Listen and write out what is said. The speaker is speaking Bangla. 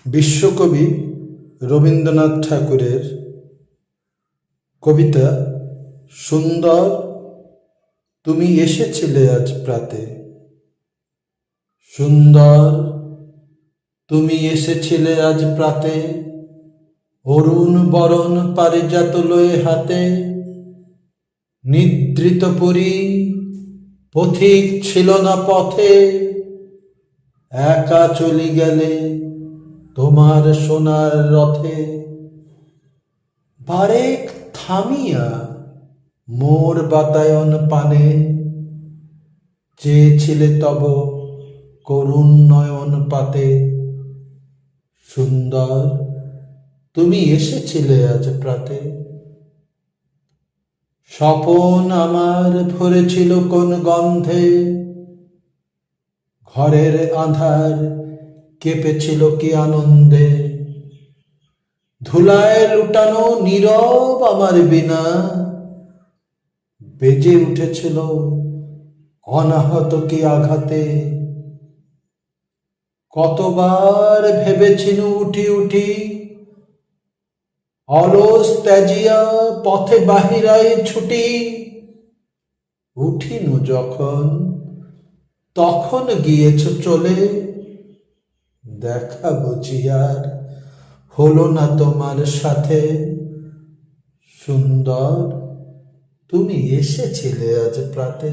বিশ্বকবি রবীন্দ্রনাথ ঠাকুরের কবিতা সুন্দর তুমি এসেছিলে আজ প্রাতে। সুন্দর তুমি এসেছিলে আজ প্রাতে, অরুণ বরণ পারিজাত লয়ে হাতে। নিদ্রিত পুরী পথিক ছিল না পথে, একা চলি গেলে তোমার সোনার রথে। বারেক থামিয়া মোর বাতায়ন পানে, চেয়েছিলে তব করুণ নয়ন পাতে। সুন্দর তুমি এসেছিলে আজ প্রাতে। স্বপন আমার ভরেছিল কোন গন্ধে, ঘরের আঁধার কেঁপেছিল কি আনন্দে। ধুলায় লুটানো নীরব আমার বীণা, বেজে উঠেছিল অনাহত কি আঘাতে। কতবার ভেবেছিনু উঠি উঠি, অলস ত্যাজিয়া পথে বাহিরাই ছুটি। উঠিনু যখন তখন গিয়েছ চলে, দেখা বুঝি আর হলো না তোমার সাথে। সুন্দর তুমি এসেছিলে আজ প্রাতে।